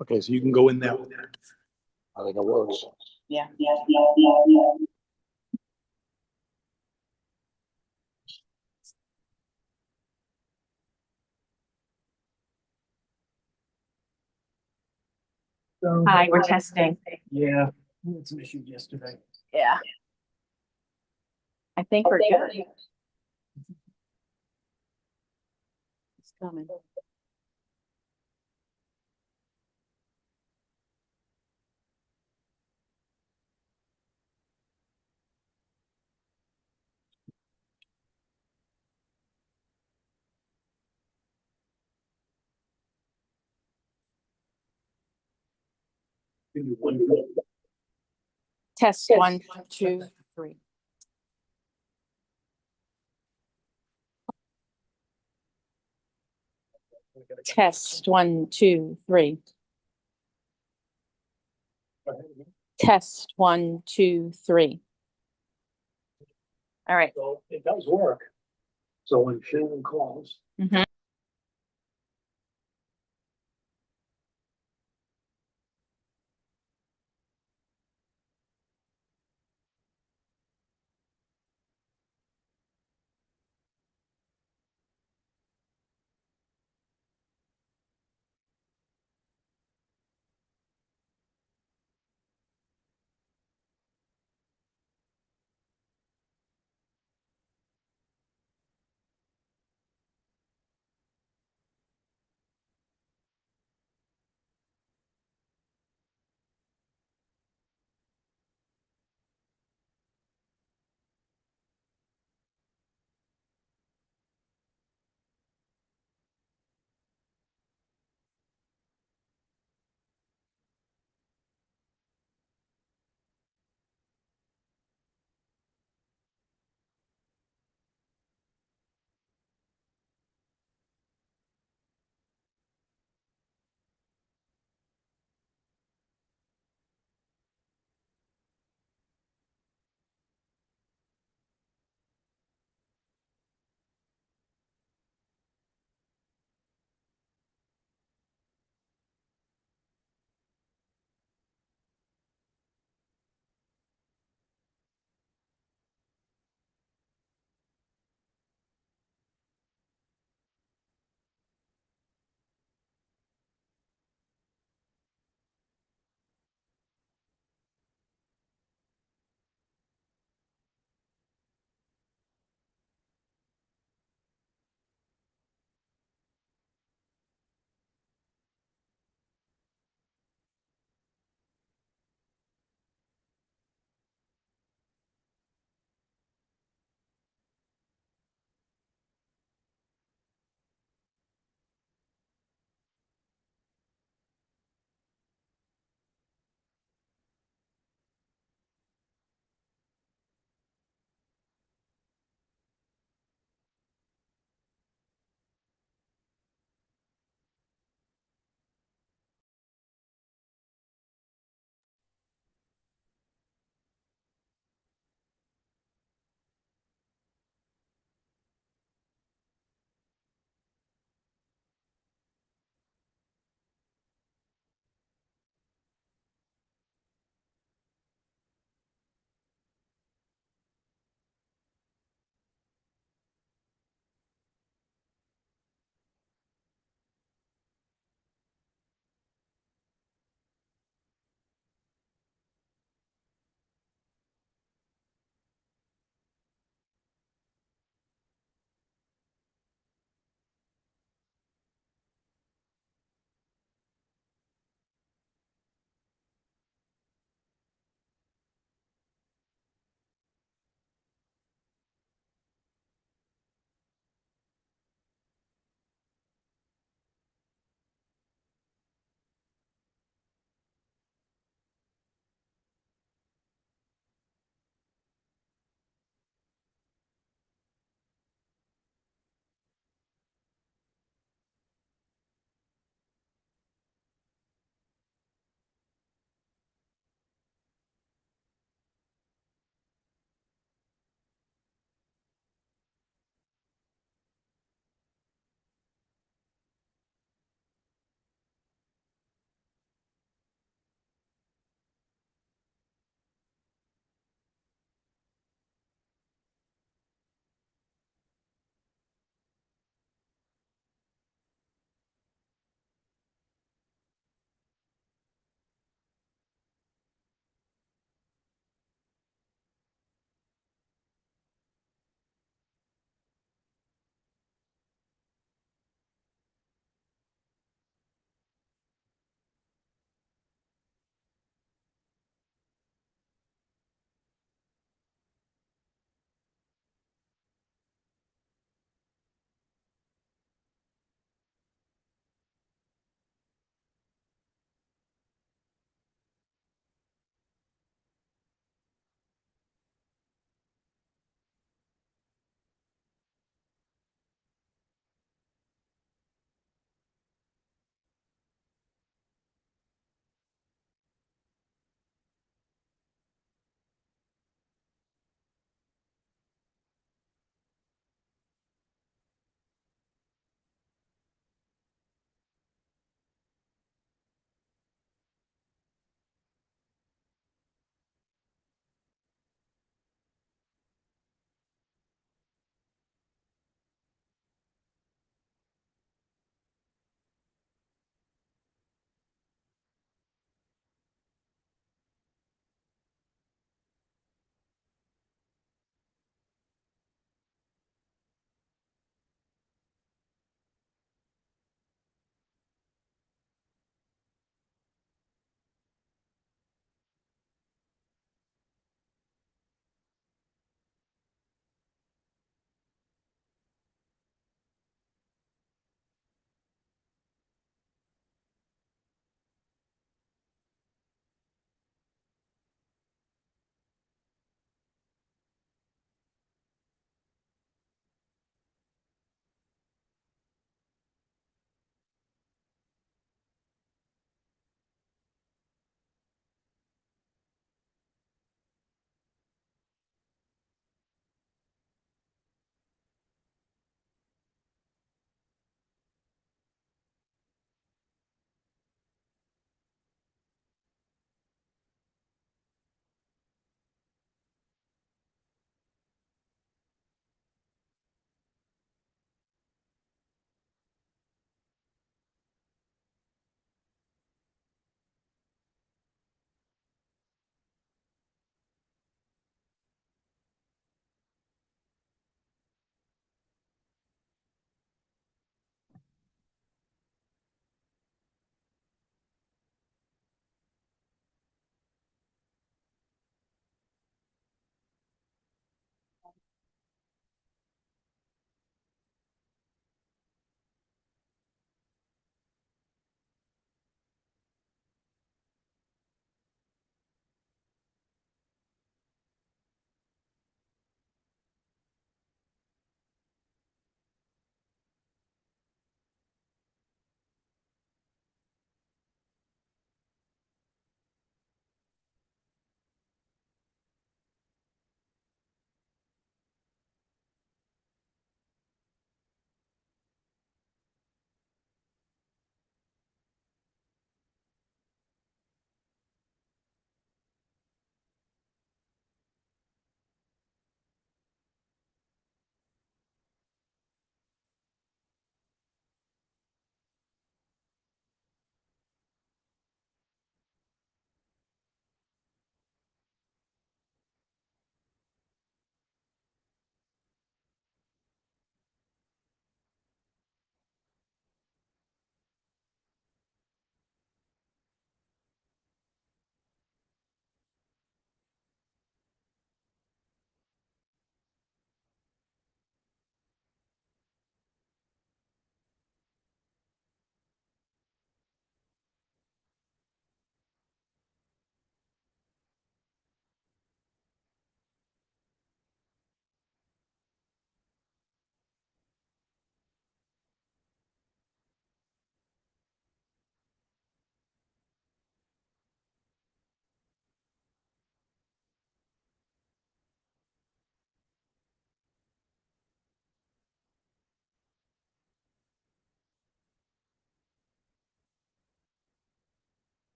Okay, so you can go in there. I think it works. Yeah. Hi, we're testing. Yeah, we had some issues yesterday. Yeah. I think we're good. It's coming. Test 1, 2, 3. Test 1, 2, 3. Test 1, 2, 3. All right. So it does work. So when Shannon calls. Mhm.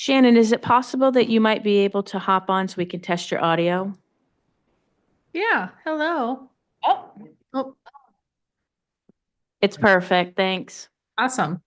Shannon, is it possible that you might be able to hop on so we can test your audio? Yeah, hello. Oh. Oh, It's perfect, thanks. awesome.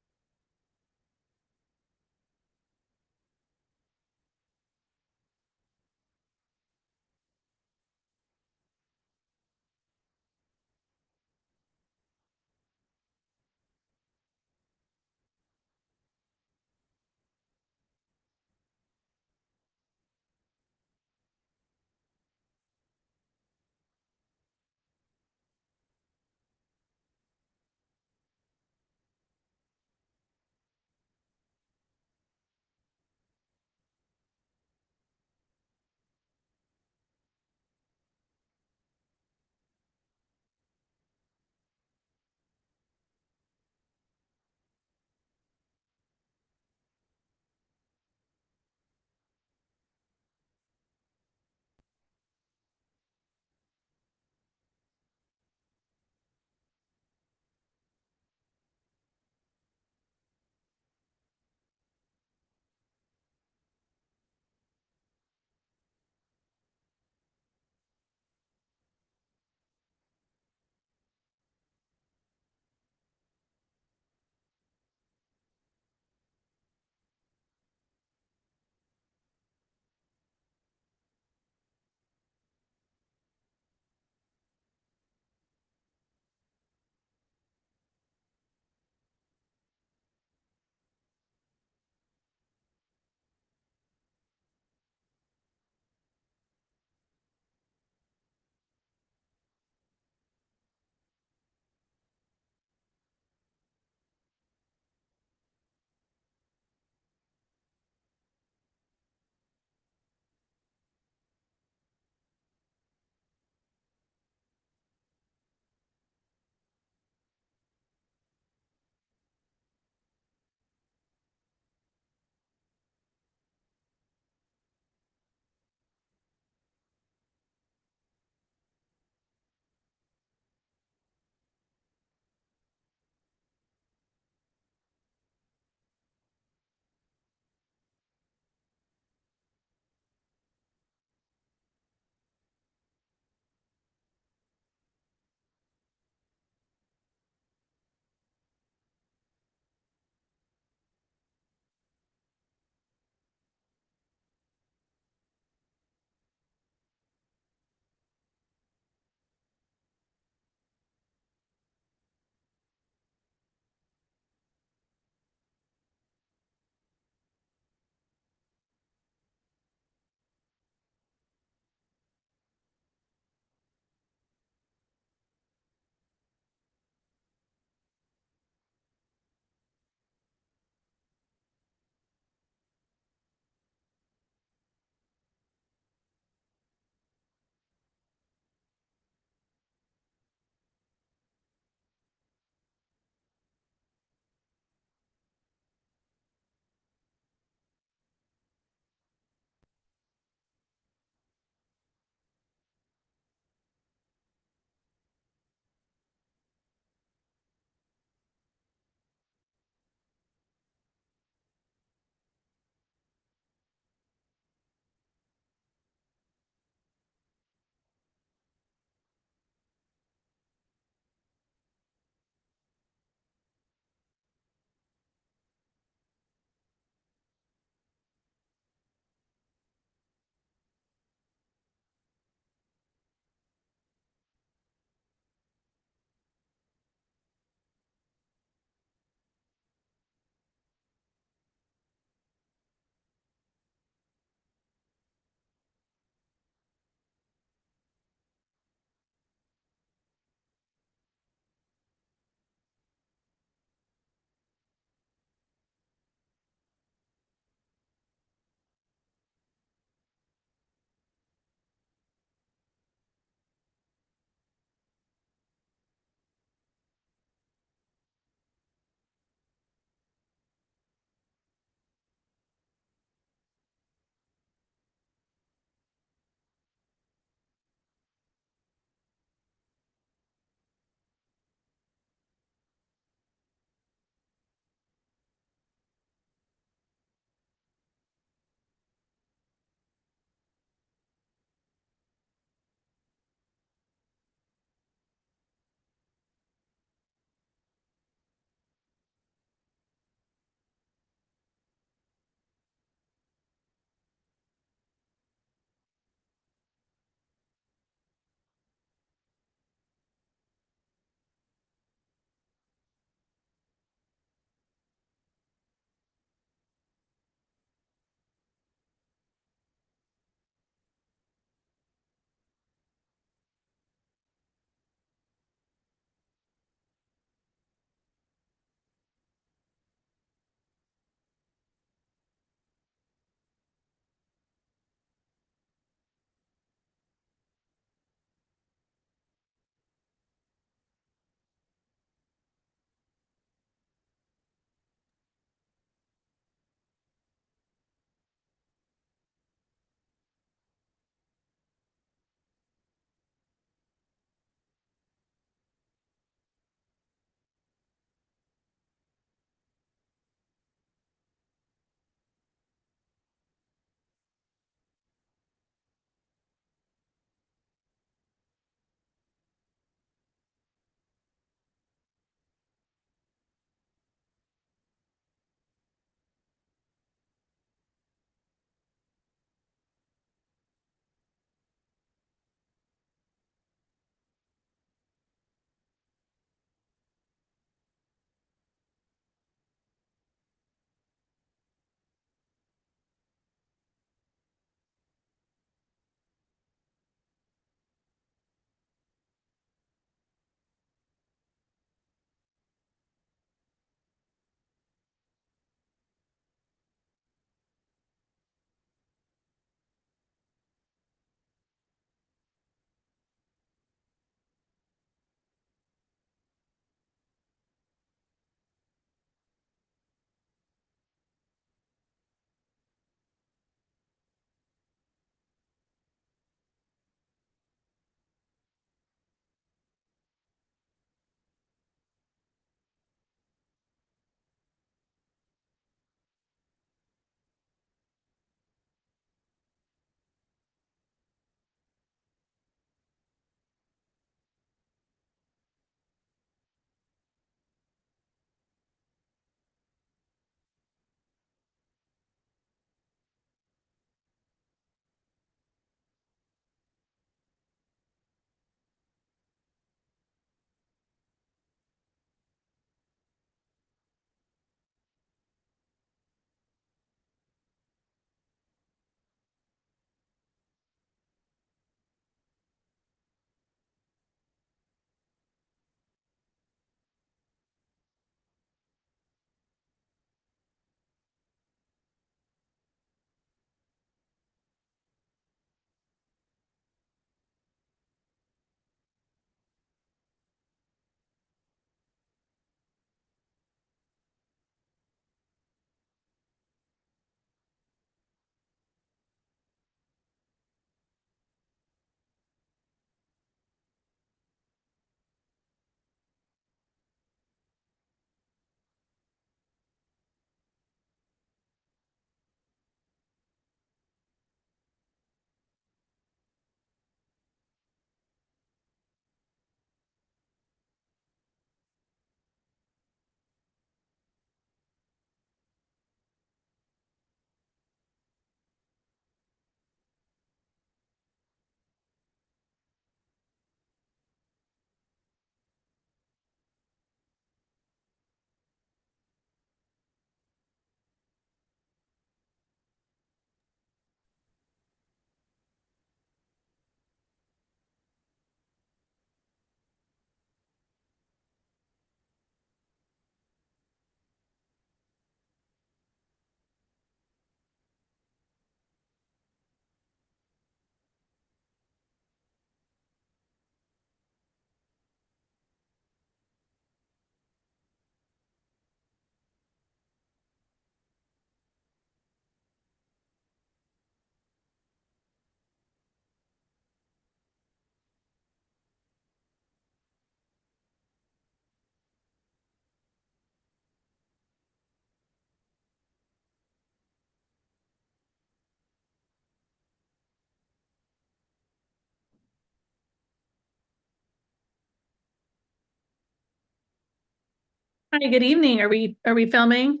Hi, good evening. Are we filming?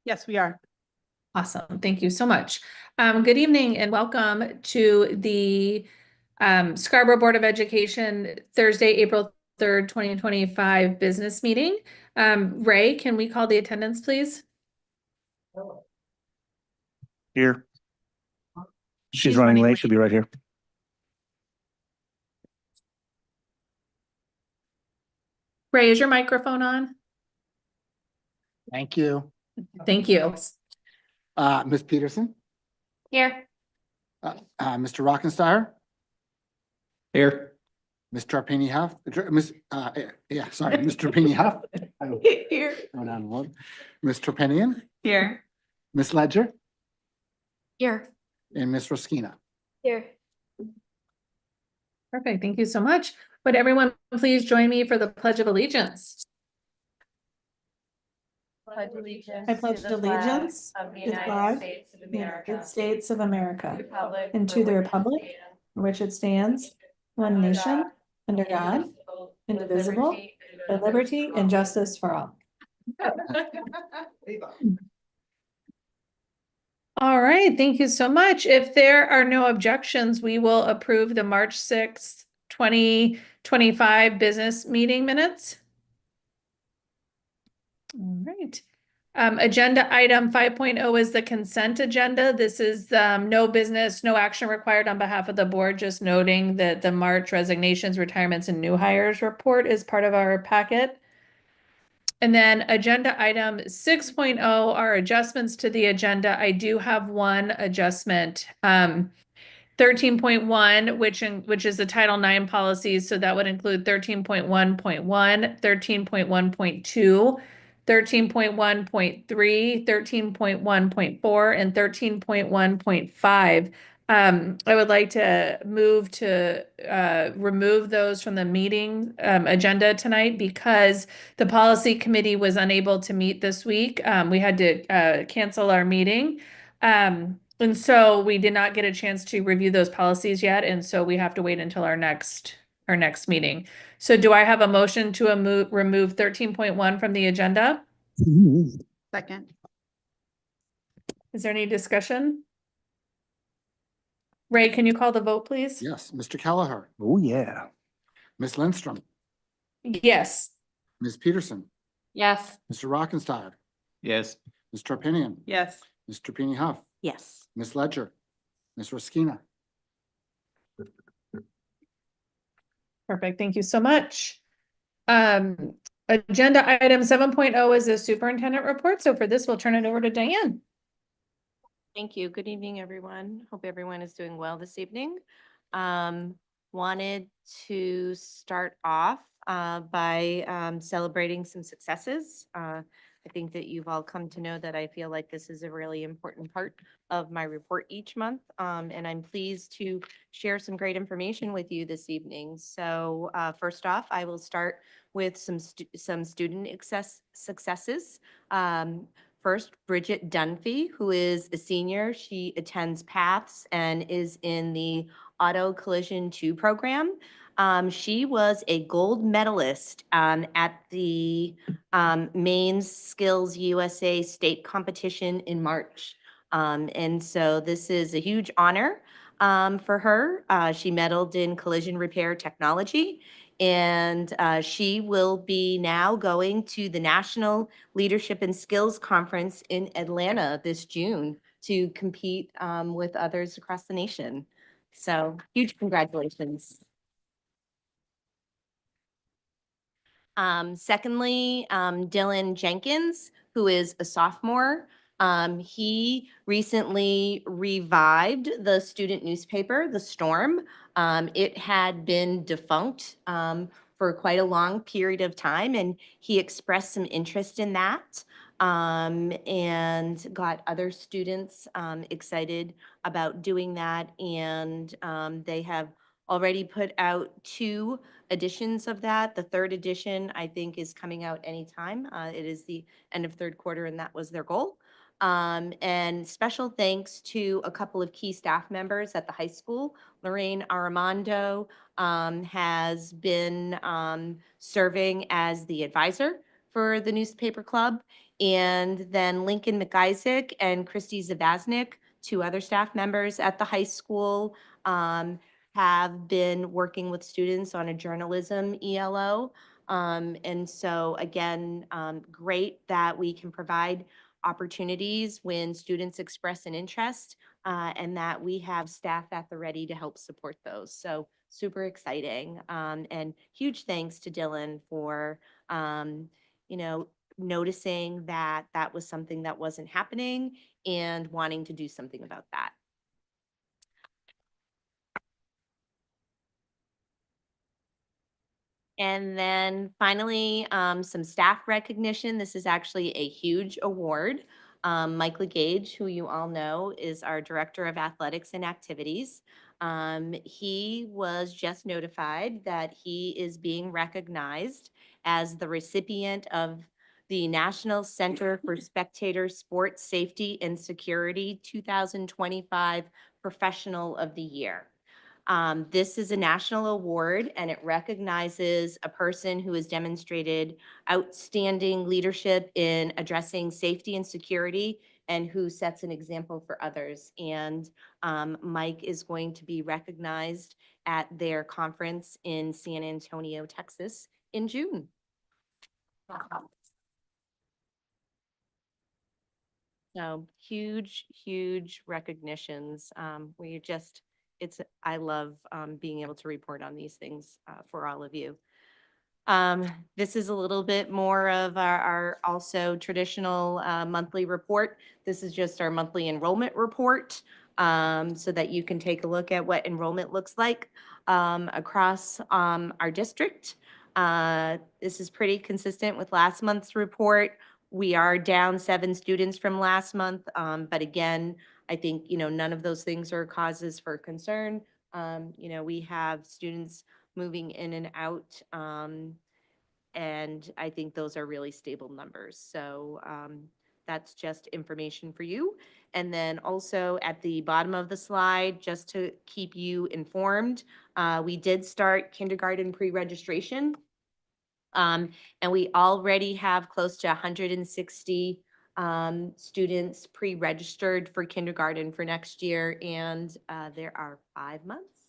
Yes, we are. Awesome. Thank you so much. Good evening and welcome to the Scarborough Board of Education Thursday, April 3rd, 2025 business meeting. Ray, can we call the attendance, please? Here. She's running late. She'll be right here. Ray, is your microphone on? Thank you. Thank you. Ms. Peterson, Here. Mr. Rockenstein, Here. Mr. Arpini Huff, Mr. Arpini Huff. Here. Go down one. Mr. Pinion, Here. Ms. Ledger, Here. and Ms. Roskina. Here. Perfect. Thank you so much. Would everyone please join me for the Pledge of Allegiance? I pledge allegiance I pledge allegiance of the to the United flag States of of the America, United States of America, republic and for to the which it republic stands, for which it stands, one under nation, God, under God, indivisible, with indivisible, with liberty and justice for all. All right, thank you so much. If there are no objections, we will approve the March 6th, 2025 business meeting minutes. All right. Agenda item 5.0 is the consent agenda. This is no business, no action required on behalf of the board, just noting that the March resignations, retirements, and new hires report is part of our packet. And then agenda item 6.0 are adjustments to the agenda. I do have one adjustment. 13.1, which is the Title IX policies, so that would include 13.1.1, 13.1.2, 13.1.3, 13.1.4, and 13.1.5. I would like to move to remove those from the meeting agenda tonight because the policy committee was unable to meet this week. We had to cancel our meeting. And so we did not get a chance to review those policies yet, and so we have to wait until our next meeting. So do I have a motion to remove 13.1 from the agenda? Second. Is there any discussion? Ray, can you call the vote, please? Yes, Mr. Kelleher, Oh, yeah. Ms. Lindstrom, Yes. Ms. Peterson, Yes. Mr. Rockenstein, Yes. Mr. Arpinian, Yes. Mr. Pini Huff, Yes. Ms. Ledger, Ms. Roskina. Perfect. Thank you so much. Agenda item 7.0 is the superintendent report. So for this, we'll turn it over to Diane. Thank you. Good evening, everyone. Hope everyone is doing well this evening. Wanted to start off by celebrating some successes. I think that you've all come to know that I feel like this is a really important part of my report each month. And I'm pleased to share some great information with you this evening. So first off, I will start with some student successes. First, Bridget Dunphy, who is a senior. She attends Paths and is in the Auto Collision 2 program. She was a gold medalist at the Maine Skills USA state competition in March. And so this is a huge honor for her. She medaled in collision repair technology. And she will be now going to the National Leadership and Skills Conference in Atlanta this June to compete with others across the nation. So huge congratulations. Secondly, Dylan Jenkins, who is a sophomore. He recently revived the student newspaper, The Storm. It had been defunct for quite a long period of time, and he expressed some interest in that and got other students excited about doing that. And they have already put out 2 editions of that. The 3rd edition, I think, is coming out anytime. It is the end of 3rd quarter, and that was their goal. And special thanks to a couple of key staff members at the high school. Lorraine Armando has been serving as the advisor for the newspaper club. And then Lincoln McIsaac and Christy Zabaznik, two other staff members at the high school, have been working with students on a journalism ELO. And so again, great that we can provide opportunities when students express an interest, and that we have staff at the ready to help support those. So super exciting. And huge thanks to Dylan for, noticing that that was something that wasn't happening and wanting to do something about that. And then finally, some staff recognition. This is actually a huge award. Mike Legage, who you all know, is our Director of Athletics and Activities. He was just notified that he is being recognized as the recipient of the National Center for Spectator Sports Safety and Security 2025 Professional of the Year. This is a national award and it recognizes a person who has demonstrated outstanding leadership in addressing safety and security and who sets an example for others. And Mike is going to be recognized at their conference in San Antonio, Texas in June. So huge, huge recognitions. I love being able to report on these things for all of you. This is a little bit more of our also traditional monthly report. This is just our monthly enrollment report, so that you can take a look at what enrollment looks like across our district. This is pretty consistent with last month's report. We are down 7 students from last month, but again, I think, none of those things are causes for concern. We have students moving in and out, and I think those are really stable numbers. So that's just information for you. And then also at the bottom of the slide, just to keep you informed, we did start kindergarten pre-registration. And we already have close to 160 students pre-registered for kindergarten for next year. And there are 5 months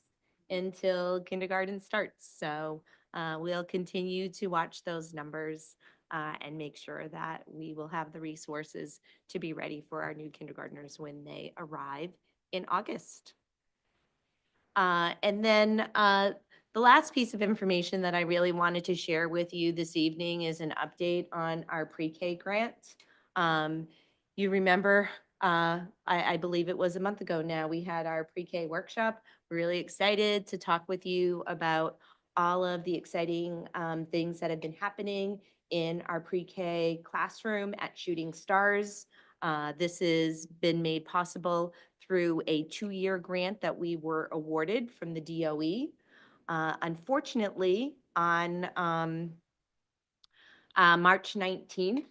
until kindergarten starts. So we'll continue to watch those numbers and make sure that we will have the resources to be ready for our new kindergartners when they arrive in August. And then the last piece of information that I really wanted to share with you this evening is an update on our pre-K grant. You remember, I believe it was a month ago now, we had our pre-K workshop. We're really excited to talk with you about all of the exciting things that have been happening in our pre-K classroom at Shooting Stars. This has been made possible through a 2-year grant that we were awarded from the DOE. Unfortunately, on March 19th,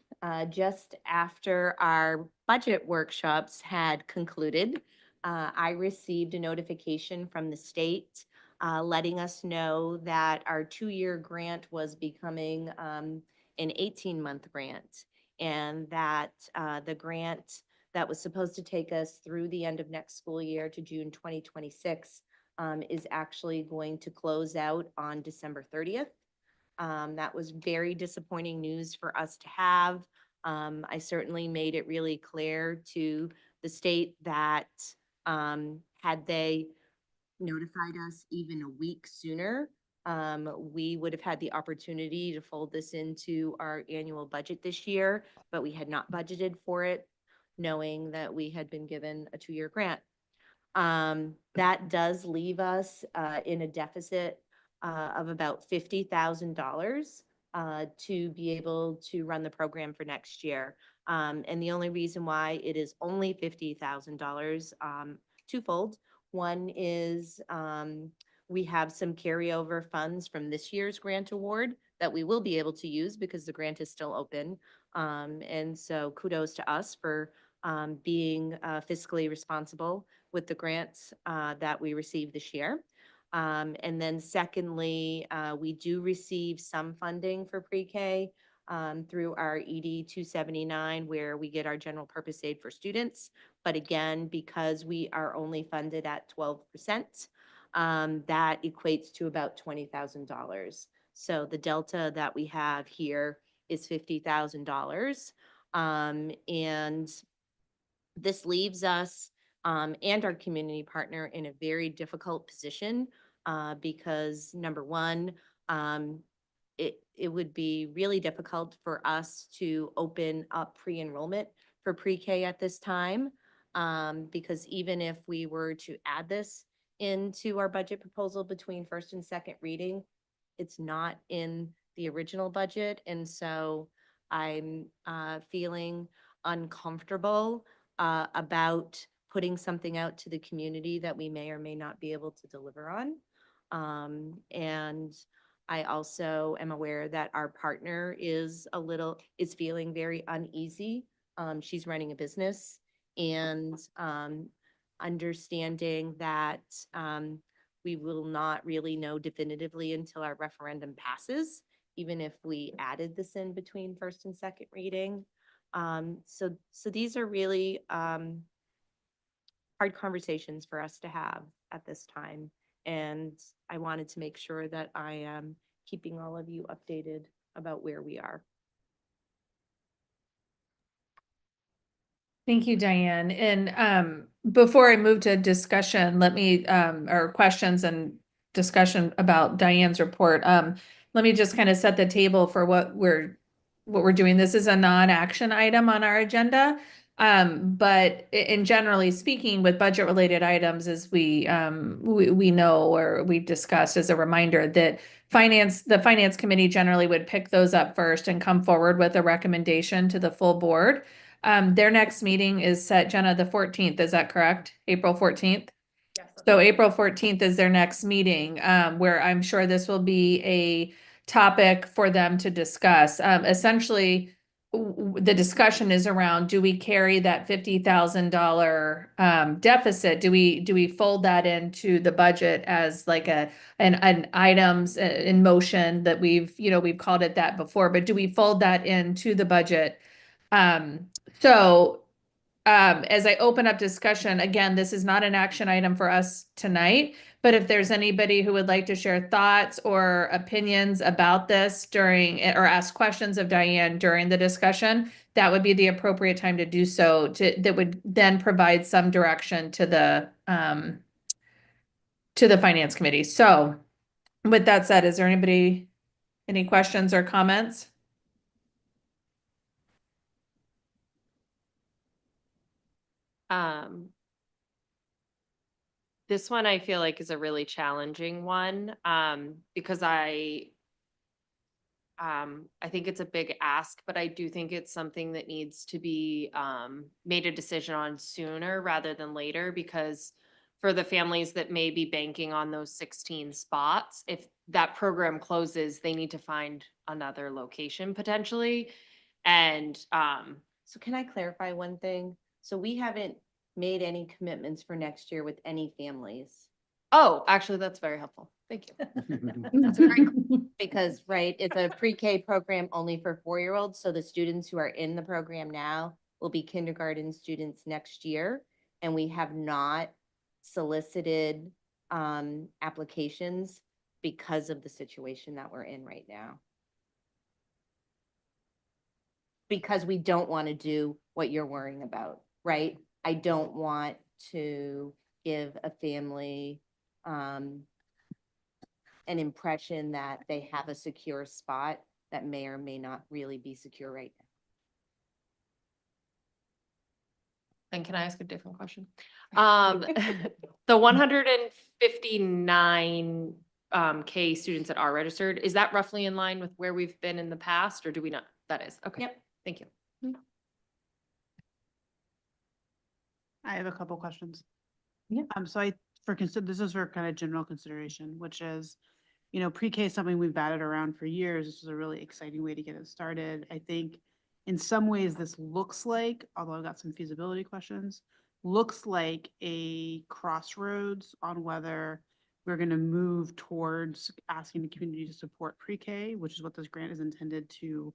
just after our budget workshops had concluded, I received a notification from the state letting us know that our 2-year grant was becoming an 18-month grant, and that the grant that was supposed to take us through the end of next school year to June 2026 is actually going to close out on December 30th. That was very disappointing news for us to have. I certainly made it really clear to the state that had they notified us even a week sooner, we would have had the opportunity to fold this into our annual budget this year, but we had not budgeted for it, knowing that we had been given a 2-year grant. That does leave us in a deficit of about $50,000 to be able to run the program for next year. And the only reason why it is only $50,000, twofold. One is we have some carryover funds from this year's grant award that we will be able to use because the grant is still open. And so kudos to us for being fiscally responsible with the grants that we received this year. And then secondly, we do receive some funding for pre-K through our ED 279, where we get our general purpose aid for students. But again, because we are only funded at 12%, that equates to about $20,000. So the delta that we have here is $50,000. And this leaves us and our community partner in a very difficult position because number one, it would be really difficult for us to open up pre-enrollment for pre-K at this time. Because even if we were to add this into our budget proposal between first and second reading, it's not in the original budget. And so I'm feeling uncomfortable about putting something out to the community that we may or may not be able to deliver on. And I also am aware that our partner is feeling very uneasy. She's running a business and understanding that we will not really know definitively until our referendum passes, even if we added this in between first and second reading. So these are really hard conversations for us to have at this time. And I wanted to make sure that I am keeping all of you updated about where we are. Thank you, Diane. And before I move to discussion, let me or questions and discussion about Diane's report. Let me just kind of set the table for what we're doing. This is a non-action item on our agenda. But in generally speaking, with budget related items, as we know or we've discussed as a reminder that the finance committee generally would pick those up first and come forward with a recommendation to the full board. Their next meeting is set, Jenna, the 14th. Is that correct? April 14th? Yes. So April 14th is their next meeting, where I'm sure this will be a topic for them to discuss. Essentially, the discussion is around, do we carry that $50,000 deficit? Do we fold that into the budget as like an items in motion that we've called it that before, but do we fold that into the budget? As I open up discussion, again, this is not an action item for us tonight, but if there's anybody who would like to share thoughts or opinions about this or ask questions of Diane during the discussion, that would be the appropriate time to do so that would then provide some direction to the finance committee. So with that said, is there any questions or comments? This one I feel like is a really challenging one, because I think it's a big ask, but I do think it's something that needs to be made a decision on sooner rather than later, because for the families that may be banking on those 16 spots, if that program closes, they need to find another location potentially. And So can I clarify one thing? So we haven't made any commitments for next year with any families. oh, actually, that's very helpful. Thank you. That's a great, because, right, it's a pre-K program only for 4-year-olds. So the students who are in the program now will be kindergarten students next year. And we have not solicited applications because of the situation that we're in right now. Because we don't want to do what you're worrying about, right? I don't want to give a family an impression that they have a secure spot that may or may not really be secure right now. And can I ask a different question? The 159 K students that are registered, is that roughly in line with where we've been in the past, or do we not? That is, okay. Yep. Thank you. I have a couple questions. Yeah. So this is for kind of general consideration, which is, pre-K is something we've batted around for years. This is a really exciting way to get it started. I think in some ways this looks like, although I've got some feasibility questions, looks like a crossroads on whether we're going to move towards asking the community to support pre-K, which is what this grant is intended to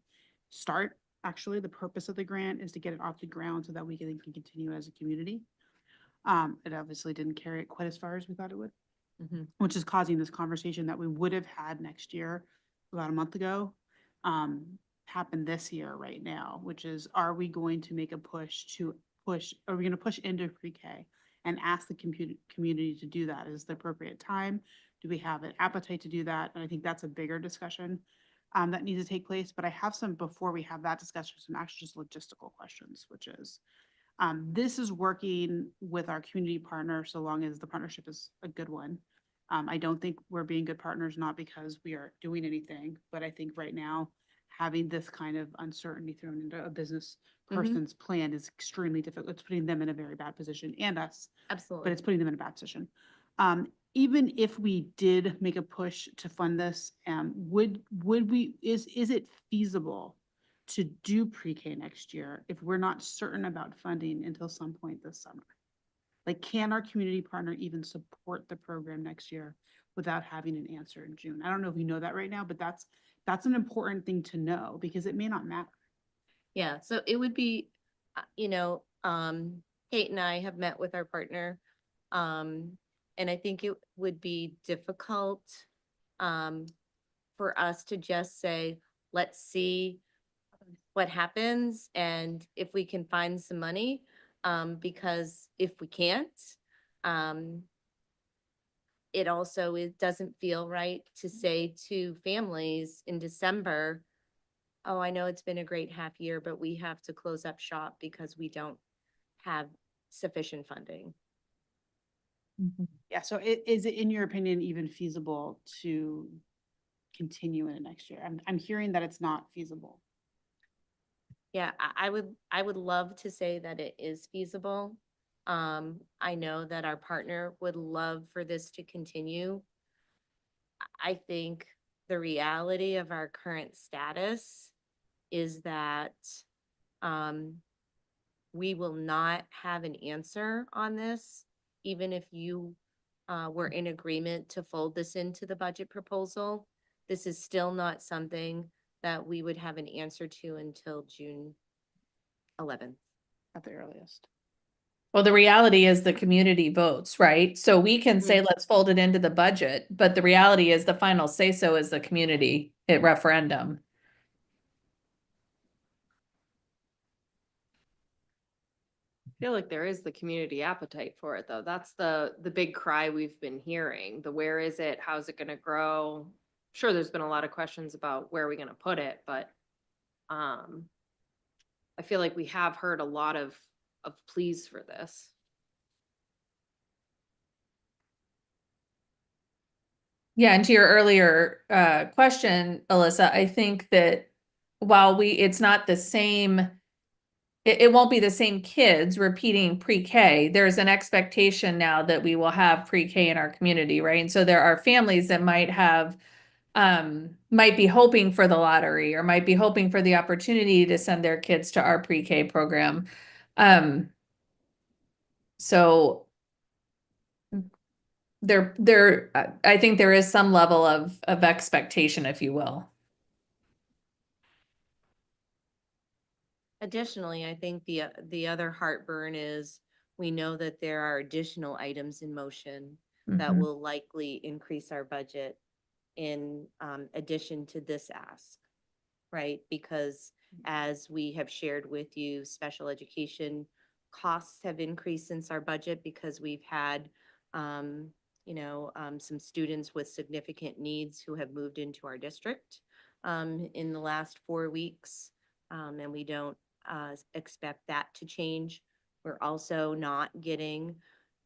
start. Actually, the purpose of the grant is to get it off the ground so that we can continue as a community. It obviously didn't carry it quite as far as we thought it would, which is causing this conversation that we would have had next year, about a month ago, happen this year right now, which is, are we going to make a are we going to push into pre-K and ask the community to do that? Is the appropriate time? Do we have an appetite to do that? And I think that's a bigger discussion that needs to take place. But I have some, before we have that discussion, some actually just logistical questions, which is, this is working with our community partner so long as the partnership is a good one. I don't think we're being good partners, not because we are doing anything, but I think right now, having this kind of uncertainty thrown into a business person's plan is extremely difficult. It's putting them in a very bad position, and us, but Absolutely. it's putting them in a bad position. Even if we did make a push to fund this, would we, is it feasible to do pre-K next year if we're not certain about funding until some point this summer? Like, can our community partner even support the program next year without having an answer in June? I don't know if you know that right now, but that's an important thing to know, because it may not matter. Yeah, so it would be, Kate and I have met with our partner. And I think it would be difficult for us to just say, let's see what happens and if we can find some money. Because if we can't, it also, it doesn't feel right to say to families in December, oh, I know it's been a great half year, but we have to close up shop because we don't have sufficient funding. Yeah, so is it, in your opinion, even feasible to continue in the next year? I'm hearing that it's not feasible. Yeah, I would love to say that it is feasible. I know that our partner would love for this to continue. I think the reality of our current status is that we will not have an answer on this, even if you were in agreement to fold this into the budget proposal. This is still not something that we would have an answer to until June 11th. At the earliest. Well, the reality is the community votes, right? So we can say, let's fold it into the budget, but the reality is the final say-so is the community at referendum. I feel like there is the community appetite for it, though. That's the big cry we've been hearing. The where is it? How's it gonna grow? Sure, there's been a lot of questions about where are we gonna put it, but I feel like we have heard a lot of pleas for this. Yeah, and to your earlier question, Alyssa, I think that while it's not the same, it won't be the same kids repeating pre-K. There's an expectation now that we will have pre-K in our community, right? And so there are families that might have, might be hoping for the lottery or might be hoping for the opportunity to send their kids to our pre-K program. So I think there is some level of expectation, if you will. Additionally, I think the other heartburn is we know that there are additional items in motion that Mhm. will likely increase our budget in addition to this ask, right? Because as we have shared with you, special education costs have increased since our budget because we've had some students with significant needs who have moved into our district in the last 4 weeks. And we don't expect that to change. We're also not getting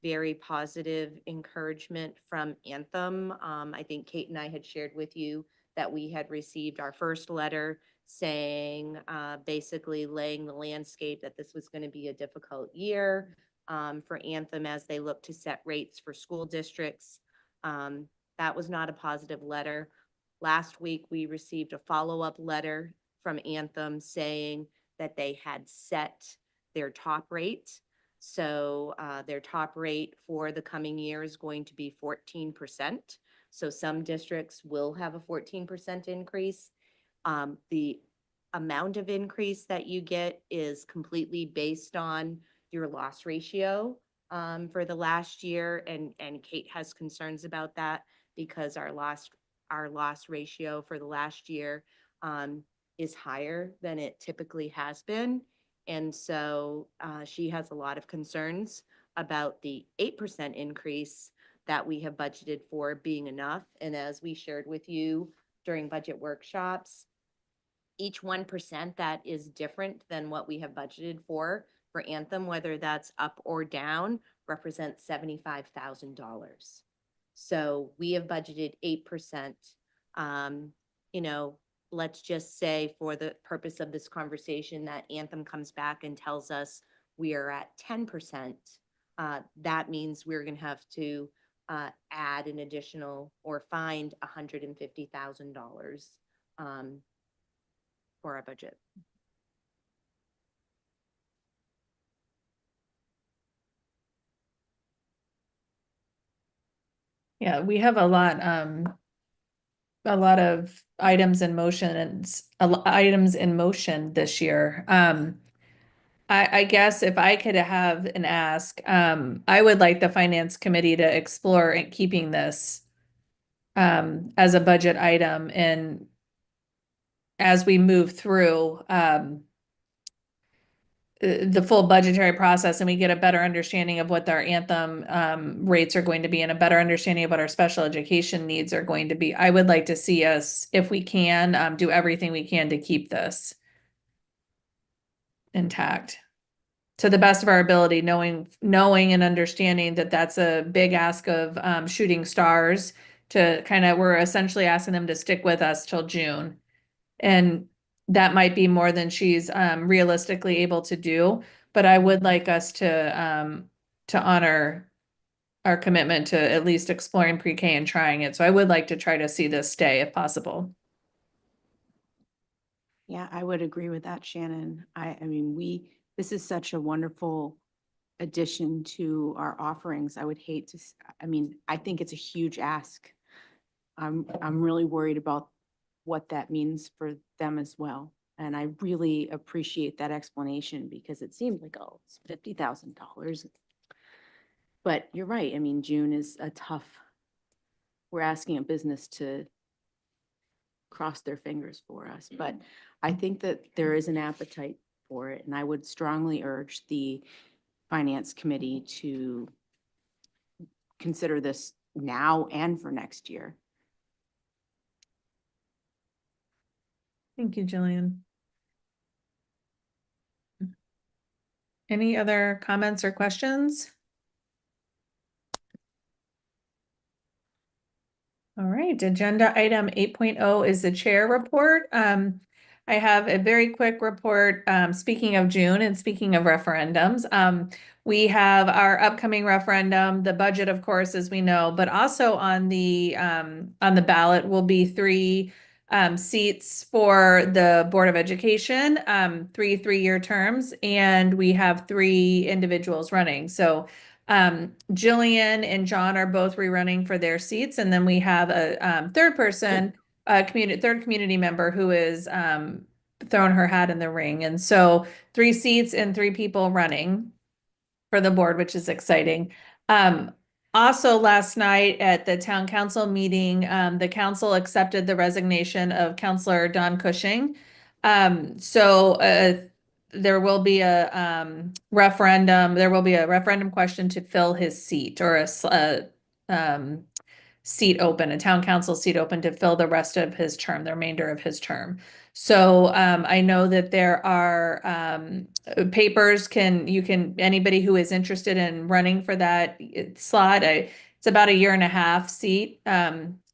very positive encouragement from Anthem. I think Kate and I had shared with you that we had received our first letter saying, basically laying the landscape that this was going to be a difficult year for Anthem as they look to set rates for school districts. That was not a positive letter. Last week, we received a follow-up letter from Anthem saying that they had set their top rate. So their top rate for the coming year is going to be 14%. So some districts will have a 14% increase. The amount of increase that you get is completely based on your loss ratio for the last year, and Kate has concerns about that because our loss ratio for the last year is higher than it typically has been. And so she has a lot of concerns about the 8% increase that we have budgeted for being enough. And as we shared with you during budget workshops, each 1% that is different than what we have budgeted for Anthem, whether that's up or down, represents $75,000. So we have budgeted 8%. You know, let's just say for the purpose of this conversation that Anthem comes back and tells us we are at 10%. That means we're going to have to add an additional or find $150,000 for our budget. Yeah, we have a lot of items in motion and items in motion this year. I guess if I could have an ask, I would like the finance committee to explore keeping this as a budget item, and as we move through the full budgetary process and we get a better understanding of what our Anthem rates are going to be and a better understanding of what our special education needs are going to be, I would like to see us, if we can, do everything we can to keep this intact to the best of our ability, knowing and understanding that that's a big ask of Shooting Stars to we're essentially asking them to stick with us till June. And that might be more than she's realistically able to do, but I would like us to honor our commitment to at least exploring pre-K and trying it. So I would like to try to see this stay if possible. Yeah, I would agree with that, Shannon. I mean, this is such a wonderful addition to our offerings. I would hate to, I think it's a huge ask. I'm really worried about what that means for them as well. And I really appreciate that explanation because it seemed like, oh, it's $50,000. But you're right. I mean, June is we're asking a business to cross their fingers for us. But I think that there is an appetite for it. And I would strongly urge the finance committee to consider this now and for next year. Thank you, Jillian. Any other comments or questions? All right, agenda item 8.0 is the chair report. I have a very quick report, speaking of June and speaking of referendums. We have our upcoming referendum, the budget, of course, as we know, but also on the ballot will be 3 seats for the Board of Education, 3 3-year terms, and we have 3 individuals running. So Jillian and John are both rerunning for their seats, and then we have a third person, third community member who is thrown her hat in the ring. And so 3 seats and 3 people running for the board, which is exciting. Also, last night at the town council meeting, the council accepted the resignation of Councilor Don Cushing. There will be a referendum. There will be a referendum question to fill his seat, or a seat open, a town council seat open to fill the rest of his term, the remainder of his term. So I know that there are papers. Anybody who is interested in running for that slot, it's about a 1.5-year seat,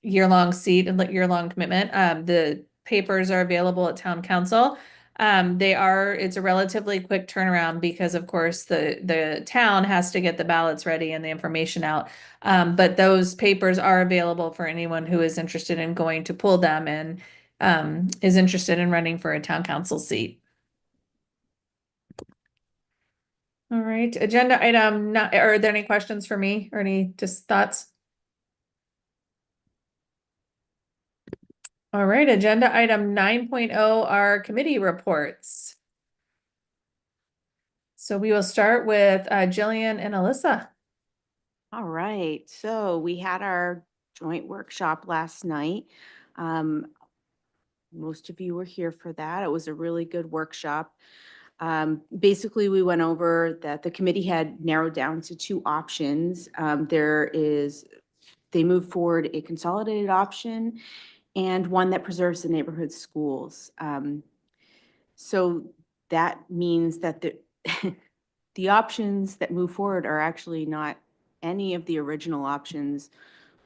year-long seat and year-long commitment. The papers are available at town council. It's a relatively quick turnaround because, of course, the town has to get the ballots ready and the information out. But those papers are available for anyone who is interested in going to pull them and is interested in running for a town council seat. All right, agenda item, are there any questions for me or any just thoughts? All right, agenda item 9.0 are committee reports. So we will start with Jillian and Alyssa. All right, so we had our joint workshop last night. Most of you were here for that. It was a really good workshop. Basically, we went over that the committee had narrowed down to two options. They moved forward a consolidated option and one that preserves the neighborhood schools. So that means that the options that move forward are actually not any of the original options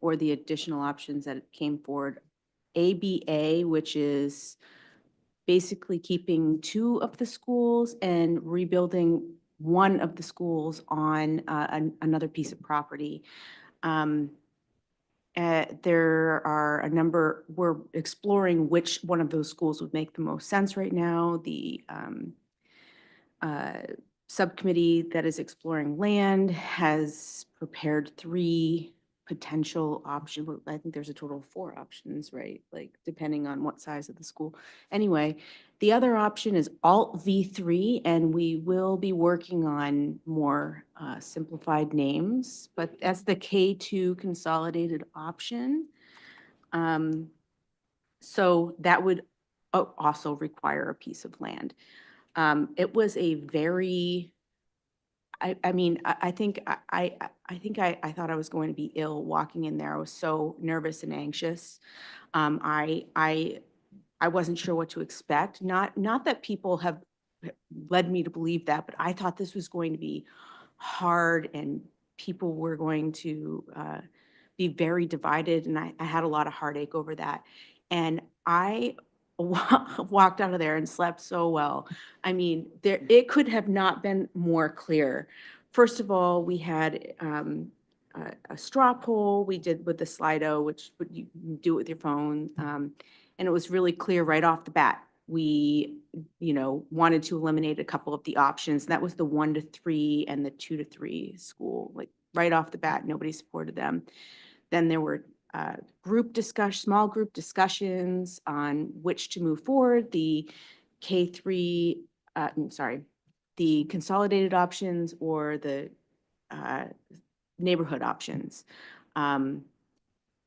or the additional options that came forward. ABA, which is basically keeping two of the schools and rebuilding one of the schools on another piece of property. There are a number, we're exploring which one of those schools would make the most sense right now. The subcommittee that is exploring land has prepared 3 potential options. I think there's a total of 4 options, right? Like depending on what size of the school. Anyway, the other option is Alt V3, and we will be working on more simplified names, but that's the K2 consolidated option. So that would also require a piece of land. It was a very, I mean, I think I thought I was going to be ill walking in there. I was so nervous and anxious. I wasn't sure what to expect. Not that people have led me to believe that, but I thought this was going to be hard and people were going to be very divided, and I had a lot of heartache over that. And I walked out of there and slept so well. I mean, it could have not been more clear. First of all, we had a straw poll we did with the Slido, which you do it with your phone. And it was really clear right off the bat. We, wanted to eliminate a couple of the options. That was the 1 to 3 and the 2 to 3 school. Like right off the bat, nobody supported them. Then there were small group discussions on which to move forward. The the consolidated options or the neighborhood options.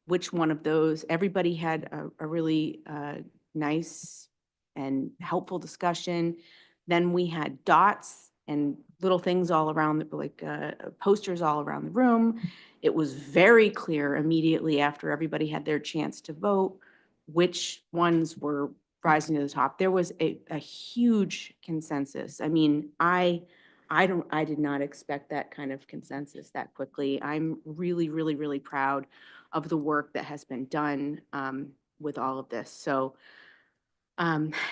Which one of those? Everybody had a really nice and helpful discussion. Then we had dots and little things all around, like posters all around the room. It was very clear immediately after everybody had their chance to vote which ones were rising to the top. There was a huge consensus. I mean, I did not expect that kind of consensus that quickly. I'm really, really, really proud of the work that has been done with all of this. So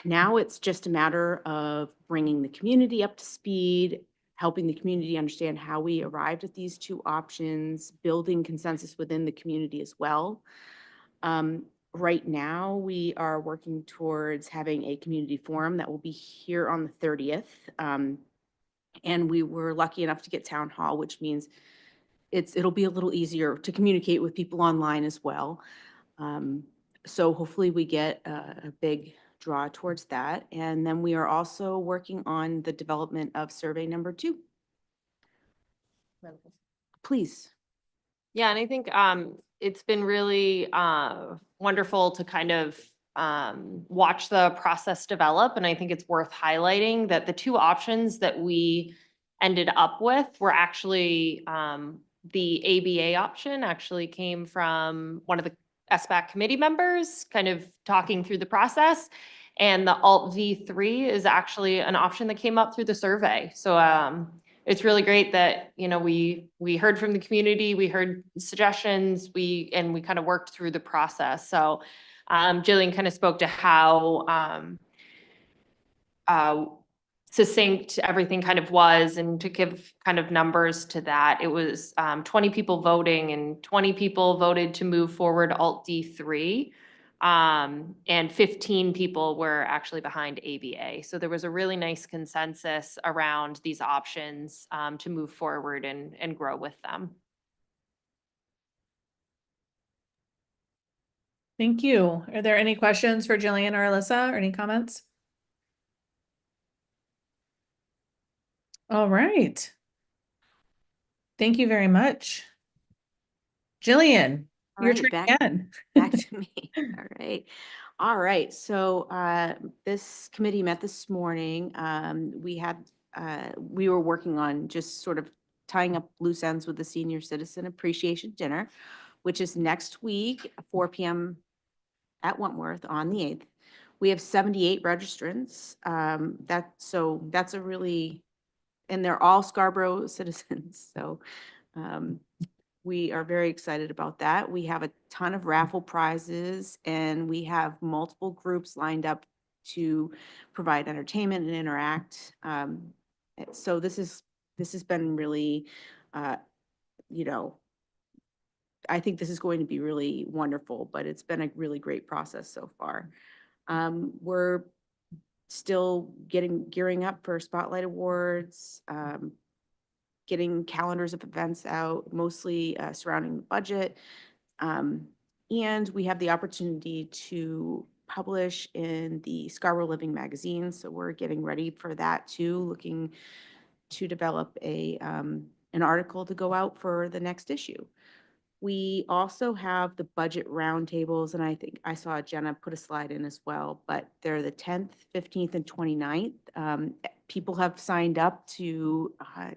now it's just a matter of bringing the community up to speed, helping the community understand how we arrived at these two options, building consensus within the community as well. Right now, we are working towards having a community forum that will be here on the 30th. And we were lucky enough to get town hall, which means it'll be a little easier to communicate with people online as well. So hopefully we get a big draw towards that. And then we are also working on the development of survey number 2. Please. Yeah, and I think it's been really wonderful to kind of watch the process develop. And I think it's worth highlighting that the 2 options that we ended up with were actually the ABA option actually came from one of the SBAC committee members kind of talking through the process. And the Alt V3 is actually an option that came up through the survey. So it's really great that, we heard from the community, we heard suggestions, we kind of worked through the process. So Jillian kind of spoke to how succinct everything kind of was, and to give kind of numbers to that, it was 20 people voting and 20 people voted to move forward Alt D3. And 15 people were actually behind ABA. So there was a really nice consensus around these options to move forward and grow with them. Thank you. Are there any questions for Jillian or Alyssa or any comments? All right. Thank you very much. Jillian, All your right, turn back- again. Back to me. All right. All right. So this committee met this morning. We were working on just sort of tying up loose ends with the Senior Citizen Appreciation Dinner, which is next week, 4 p.m. at Wentworth on the 8th. We have 78 registrants. That's a really, and they're all Scarborough citizens. So we are very excited about that. We have a ton of raffle prizes and we have multiple groups lined up to provide entertainment and interact. So this has been really, you know, I think this is going to be really wonderful, but it's been a really great process so far. We're still gearing up for Spotlight Awards, getting calendars of events out, mostly surrounding the budget. And we have the opportunity to publish in the Scarborough Living magazine. So we're getting ready for that too, looking to develop an article to go out for the next issue. We also have the budget roundtables, and I think I saw Jenna put a slide in as well, but they're the 10th, 15th, and 29th. People have signed up to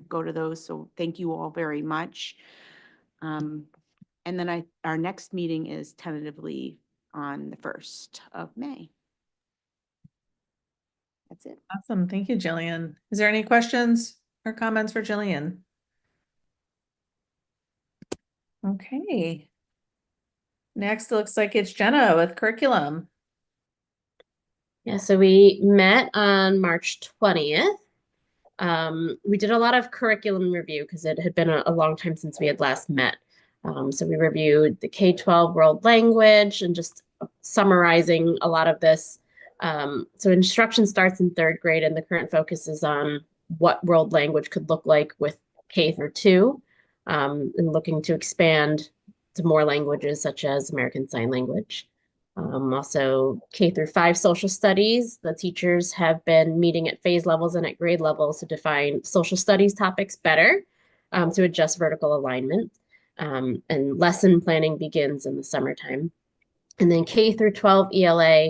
go to those, so thank you all very much. And then our next meeting is tentatively on the 1st of May. That's it. Awesome. Thank you, Jillian. Is there any questions or comments for Jillian? Okay. Next, it looks like it's Jenna with curriculum. Yeah, so we met on March 20th. We did a lot of curriculum review because it had been a long time since we had last met. So we reviewed the K-12 world language and just summarizing a lot of this. So instruction starts in 3rd grade and the current focus is on what world language could look like with K through 2, and looking to expand to more languages such as American Sign Language. Also K through 5 social studies. The teachers have been meeting at phase levels and at grade levels to define social studies topics better, to adjust vertical alignment. And lesson planning begins in the summertime. And then K through 12 ELA.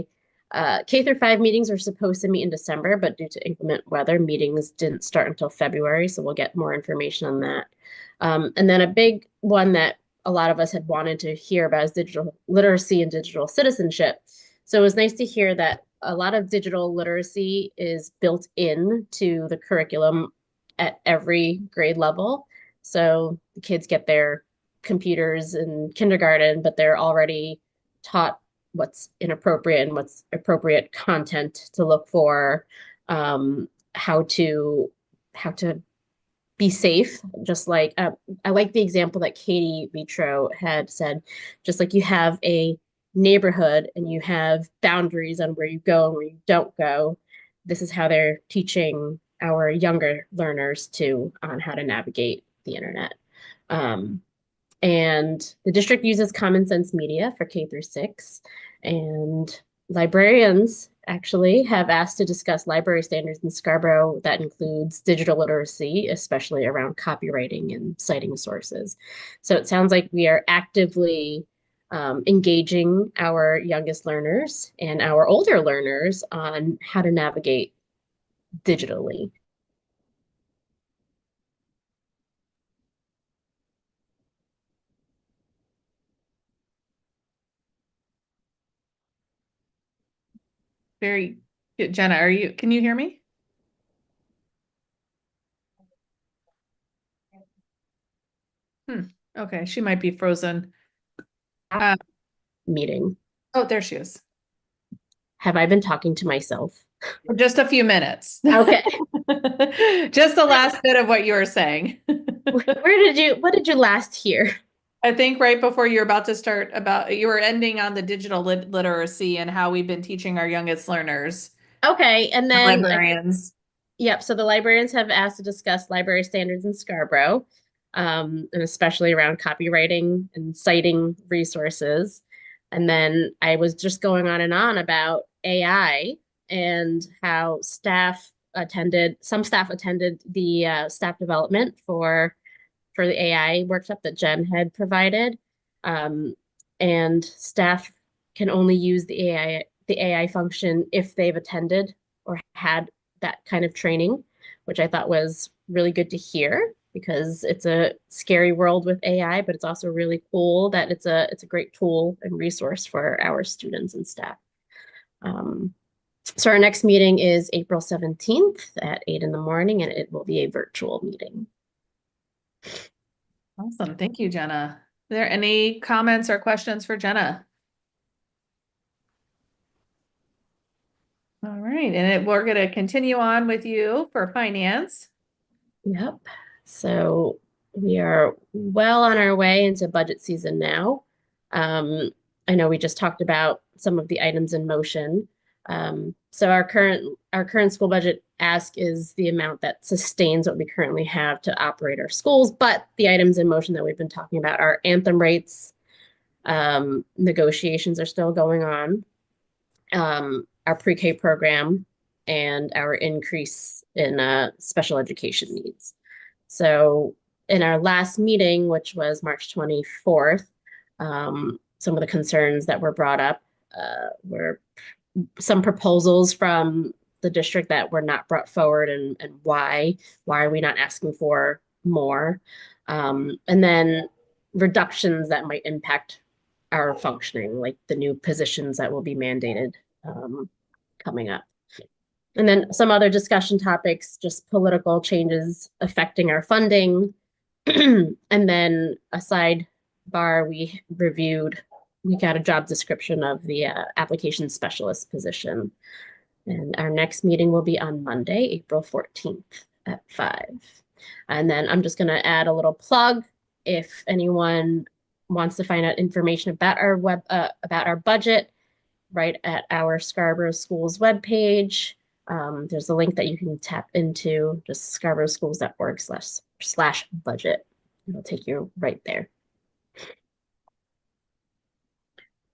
K through 5 meetings are supposed to meet in December, but due to inclement weather, meetings didn't start until February, so we'll get more information on that. And then a big one that a lot of us had wanted to hear about is digital literacy and digital citizenship. So it was nice to hear that a lot of digital literacy is built into the curriculum at every grade level. So the kids get their computers in kindergarten, but they're already taught what's inappropriate and what's appropriate content to look for, how to be safe. Just like I like the example that Katie Vitro had said, just like you have a neighborhood and you have boundaries on where you go and where you don't go. This is how they're teaching our younger learners on how to navigate the internet. And the district uses Common Sense Media for K through 6, and librarians actually have asked to discuss library standards in Scarborough that includes digital literacy, especially around copywriting and citing sources. So it sounds like we are actively engaging our youngest learners and our older learners on how to navigate digitally. Very good. Jenna, can you hear me? Okay, she might be frozen. Meeting. Oh, there she is. Have I been talking to myself? For just a few minutes. Okay. Just the last bit of what you were saying. What did you last hear? I think right before you're about to start you were ending on the digital literacy and how we've been teaching our youngest learners. Okay, and then librarians. Yep, so the librarians have asked to discuss library standards in Scarborough, and especially around copywriting and citing resources. And then I was just going on and on about AI and how some staff attended the staff development for the AI workshop that Jen had provided. And staff can only use the AI function if they've attended or had that kind of training, which I thought was really good to hear because it's a scary world with AI, but it's also really cool that it's a great tool and resource for our students and staff. So our next meeting is April 17th at 8 in the morning, and it will be a virtual meeting. Awesome. Thank you, Jenna. Are there any comments or questions for Jenna? All right, and we're going to continue on with you for finance. Yep. So we are well on our way into budget season now. I know we just talked about some of the items in motion. So our current school budget ask is the amount that sustains what we currently have to operate our schools, but the items in motion that we've been talking about are anthem rates. Negotiations are still going on. Our pre-K program and our increase in special education needs. So in our last meeting, which was March 24th, some of the concerns that were brought up were some proposals from the district that were not brought forward, and why are we not asking for more? And then reductions that might impact our functioning, like the new positions that will be mandated coming up. And then some other discussion topics, just political changes affecting our funding. And then a sidebar, we got a job description of the application specialist position. And our next meeting will be on Monday, April 14th at 5. And then I'm just going to add a little plug. If anyone wants to find out information about our budget, right at our Scarborough Schools webpage, there's a link that you can tap into, just scarboroughschools.org/budget. It'll take you right there.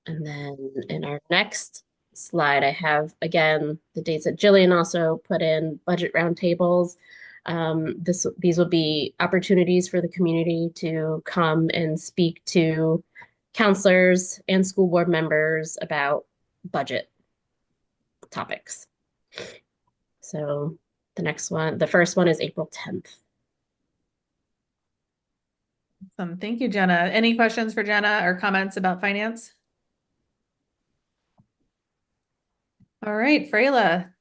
And then in our next slide, I have, again, the dates that Jillian also put in, budget roundtables. These will be opportunities for the community to come and speak to counselors and school board members about budget topics. So the first one is April 10th. Awesome. Thank you, Jenna. Any questions for Jenna or comments about finance? All right, Freyla.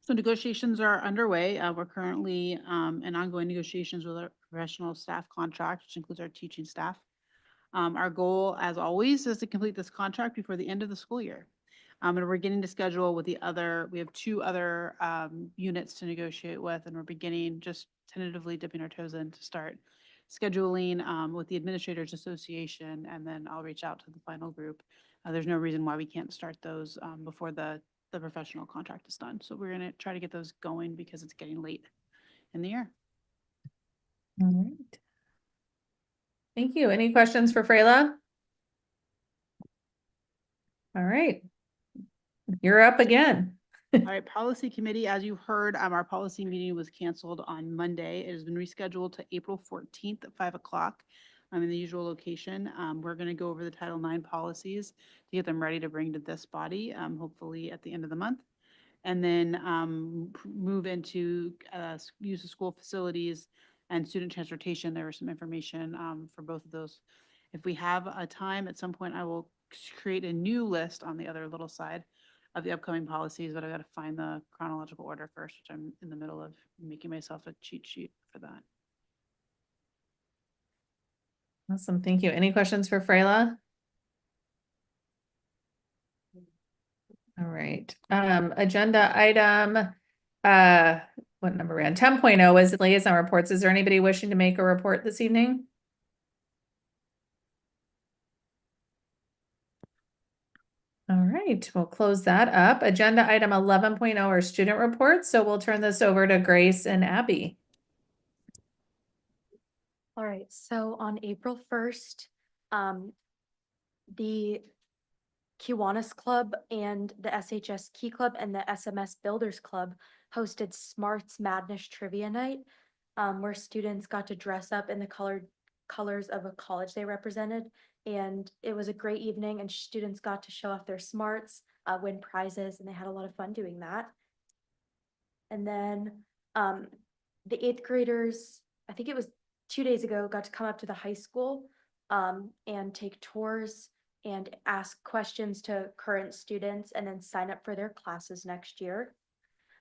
So negotiations are underway. We're currently in ongoing negotiations with our professional staff contract, which includes our teaching staff. Our goal, as always, is to complete this contract before the end of the school year. And we're getting to schedule with we have 2 other units to negotiate with, and we're beginning just tentatively dipping our toes in to start scheduling with the Administrators Association, and then I'll reach out to the final group. There's no reason why we can't start those before the professional contract is done. So we're going to try to get those going because it's getting late in the year. All right. Thank you. Any questions for Freyla? All right. You're up again. All right, policy committee, as you heard, our policy meeting was canceled on Monday. It has been rescheduled to April 14th at 5 o'clock. I'm in the usual location. We're going to go over the Title IX policies to get them ready to bring to this body, hopefully at the end of the month. And then move into use of school facilities and student transportation. There was some information for both of those. If we have a time at some point, I will create a new list on the other little side of the upcoming policies, but I got to find the chronological order first, which I'm in the middle of making myself a cheat sheet for that. Awesome. Thank you. Any questions for Freyla? All right. Agenda item, what number we're on? 10.0 is liaison reports. Is there anybody wishing to make a report this evening? All right, we'll close that up. Agenda item 11.0 are student reports. So we'll turn this over to Grace and Abby. All right, so on April 1st, The Kiwanis Club and the SHS Key Club and the SMS Builders Club hosted Smarts Madness Trivia Night, where students got to dress up in the colors of a college they represented. And it was a great evening, and students got to show off their smarts, win prizes, and they had a lot of fun doing that. And then the 8th graders, I think it was 2 days ago, got to come up to the high school and take tours and ask questions to current students and then sign up for their classes next year.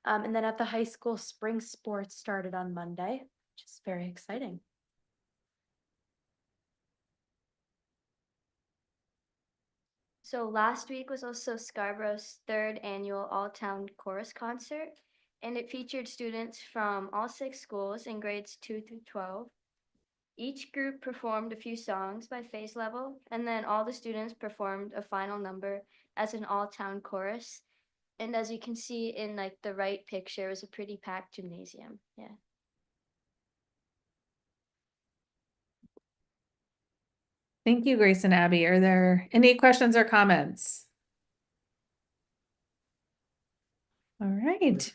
And then at the high school, spring sports started on Monday, which is very exciting. So last week was also Scarborough's 3rd annual All-Town Chorus Concert, and it featured students from all 6 schools in grades 2 through 12. Each group performed a few songs by phase level, and then all the students performed a final number as an all-town chorus. And as you can see in like the right picture, it was a pretty packed gymnasium. Yeah. Thank you, Grace and Abby. Are there any questions or comments? All right.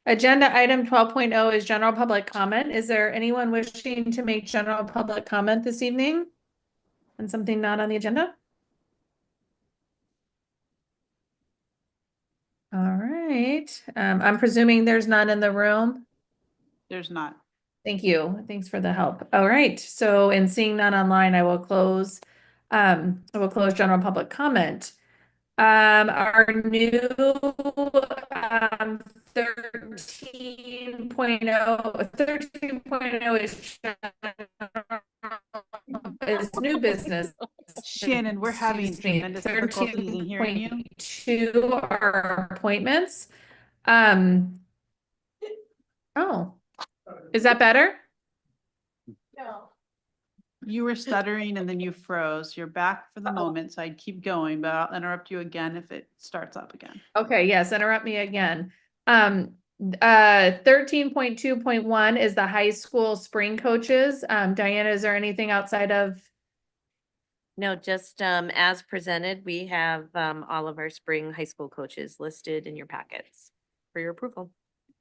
Agenda item 12.0 is general public comment. Is there anyone wishing to make general public comment this evening on something not on the agenda? All right. I'm presuming there's none in the room. There's not. Thank you. Thanks for the help. All right. So, and seeing none online, I will close general public comment. Our new 13.0 is new business. Shannon, we're having tremendous difficulties in hearing you. 13.2 are appointments. Oh, is that better? No. You were stuttering and then you froze. You're back for the moment, so I'd keep going, but I'll interrupt you again if it starts up again. Okay, yes, interrupt me again. 13.2.1 is the high school spring coaches. Diana, is there anything outside of? No, just as presented, we have all of our spring high school coaches listed in your packets for your approval.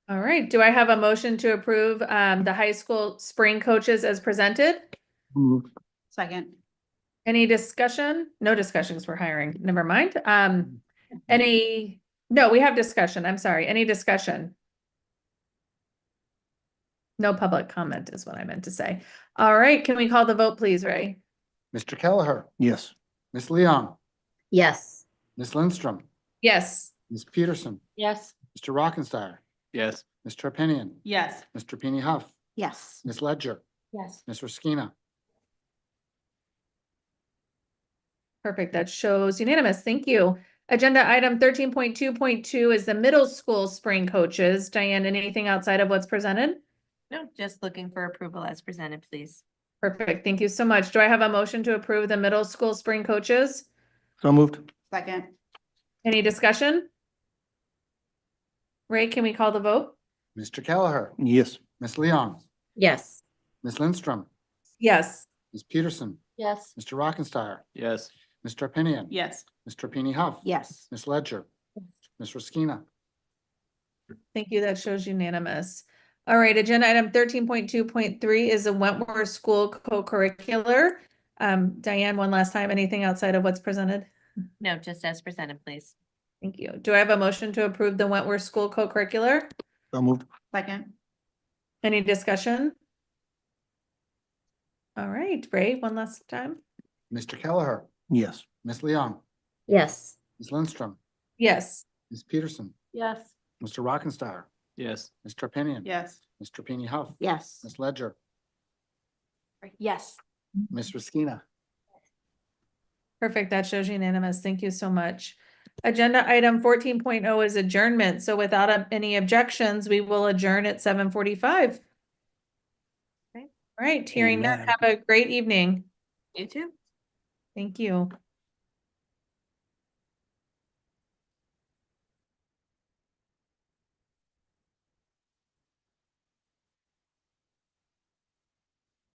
All right, do I have a motion to approve the high school spring coaches as presented? Moved. Second. Any discussion? No discussions for hiring. Never mind. No, we have discussion. I'm sorry. Any discussion? No public comment is what I meant to say. All right, can we call the vote, please, Ray? Mr. Kelleher, Yes. Ms. Leong, Yes. Ms. Lindstrom, Yes. Ms. Peterson, Yes. Mr. Rockenstein, Yes. Ms. Turpinian, Yes. Mr. Peony Huff, Yes. Ms. Ledger, Yes. Ms. Ruskina. Perfect. That shows unanimous. Thank you. Agenda item 13.2.2 is the middle school spring coaches. Diane, anything outside of what's presented? No, just looking for approval as presented, please. Perfect. Thank you so much. Do I have a motion to approve the middle school spring coaches? So moved. Second. Any discussion? Ray, can we call the vote? Mr. Kelleher, Yes. Ms. Leong, Yes. Ms. Lindstrom, Yes. Ms. Peterson, Yes. Mr. Rockenstein, Yes. Ms. Turpinian, Yes. Mr. Peony Huff, Yes. Ms. Ledger, Ms. Ruskina. Thank you. That shows unanimous. All right, agenda item 13.2.3 is a Wentworth School co-curricular. Diane, one last time, anything outside of what's presented? No, just as presented, please. Thank you. Do I have a motion to approve the Wentworth School co-curricular? So moved. Second. Any discussion? All right, Ray, one last time. Mr. Kelleher, Yes. Ms. Leong, Yes. Ms. Lindstrom, Yes. Ms. Peterson, Yes. Mr. Rockenstein, Yes. Ms. Turpinian, Yes. Mr. Peony Huff, Yes. Ms. Ledger, Yes. Ms. Ruskina. Perfect. That shows unanimous. Thank you so much. Agenda item 14.0 is adjournment. So without any objections, we will adjourn at 7:45. Okay. All right, hearing none, Amen. have a great evening. You too. Thank you.